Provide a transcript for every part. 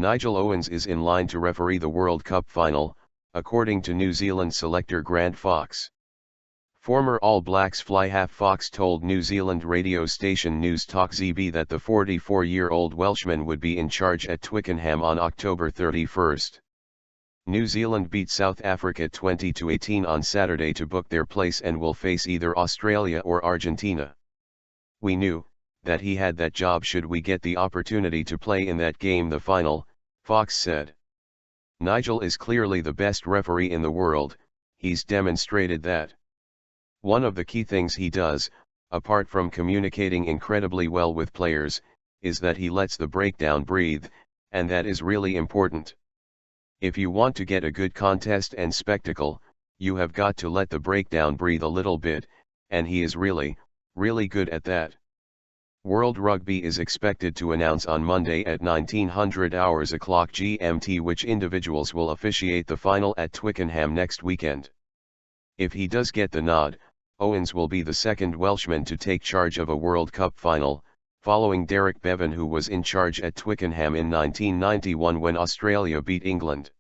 Nigel Owens is in line to referee the World Cup final, according to New Zealand selector Grant Fox. Former All Blacks fly half Fox told New Zealand radio station Newstalk ZB that the 44-year-old Welshman would be in charge at Twickenham on October 31. New Zealand beat South Africa 20-18 on Saturday to book their place and will face either Australia or Argentina. "We knew that he had that job should we get the opportunity to play in that game, the final," Fox said. "Nigel is clearly the best referee in the world, he's demonstrated that. One of the key things he does, apart from communicating incredibly well with players, is that he lets the breakdown breathe, and that is really important. If you want to get a good contest and spectacle, you have got to let the breakdown breathe a little bit, and he is really, really good at that." World Rugby is expected to announce on Monday at 1900 hours o'clock GMT which individuals will officiate the final at Twickenham next weekend. If he does get the nod, Owens will be the second Welshman to take charge of a World Cup final, following Derek Bevan, who was in charge at Twickenham in 1991 when Australia beat England.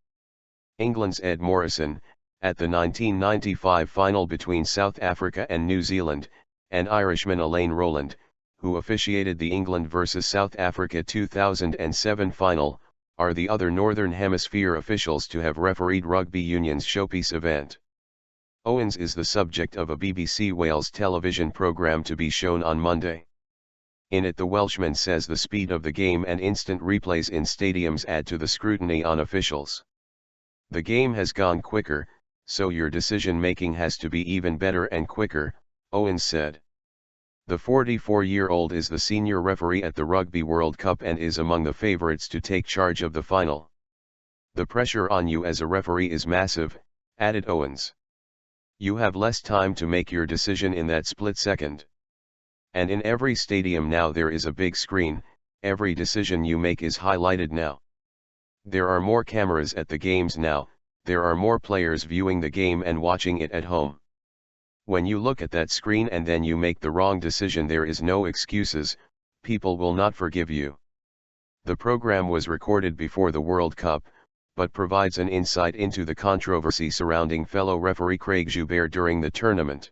England's Ed Morrison, at the 1995 final between South Africa and New Zealand, and Irishman Elaine Rowland, who officiated the England vs South Africa 2007 final, are the other Northern Hemisphere officials to have refereed Rugby Union's showpiece event. Owens is the subject of a BBC Wales television programme to be shown on Monday. In it, the Welshman says the speed of the game and instant replays in stadiums add to the scrutiny on officials. "The game has gone quicker, so your decision-making has to be even better and quicker," Owens said. The 44-year-old is the senior referee at the Rugby World Cup and is among the favourites to take charge of the final. "The pressure on you as a referee is massive," added Owens. "You have less time to make your decision in that split second. And in every stadium now there is a big screen, every decision you make is highlighted now. There are more cameras at the games now, there are more players viewing the game and watching it at home. When you look at that screen and then you make the wrong decision, there is no excuses, people will not forgive you." The program was recorded before the World Cup, but provides an insight into the controversy surrounding fellow referee Craig Joubert during the tournament.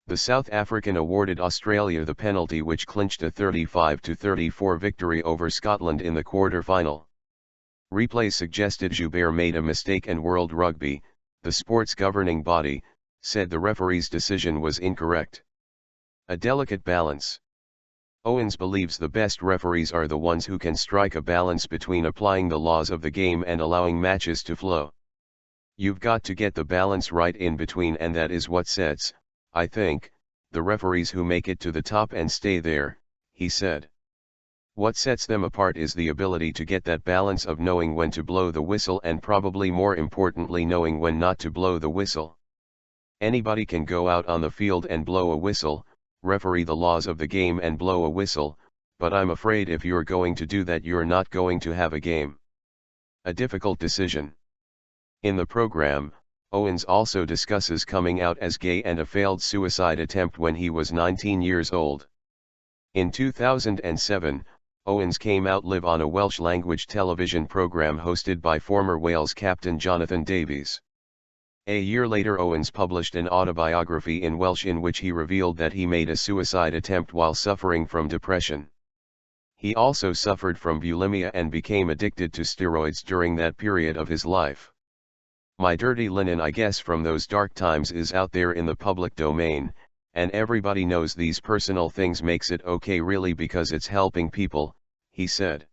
The South African awarded Australia the penalty which clinched a 35-34 victory over Scotland in the quarter-final. Replays suggested Joubert made a mistake and World Rugby, the sport's governing body, said the referee's decision was incorrect. "A delicate balance. Owens believes the best referees are the ones who can strike a balance between applying the laws of the game and allowing matches to flow. You've got to get the balance right in between, and that is what sets, I think, the referees who make it to the top and stay there," he said. "What sets them apart is the ability to get that balance of knowing when to blow the whistle and probably more importantly knowing when not to blow the whistle. Anybody can go out on the field and blow a whistle, referee the laws of the game and blow a whistle, but I'm afraid if you're going to do that you're not going to have a game. A difficult decision." In the program, Owens also discusses coming out as gay and a failed suicide attempt when he was 19 years old. In 2007, Owens came out live on a Welsh-language television programme hosted by former Wales captain Jonathan Davies. A year later, Owens published an autobiography in Welsh in which he revealed that he made a suicide attempt while suffering from depression. He also suffered from bulimia and became addicted to steroids during that period of his life. "My dirty linen, I guess, from those dark times is out there in the public domain, and everybody knows these personal things makes it okay really because it's helping people," he said.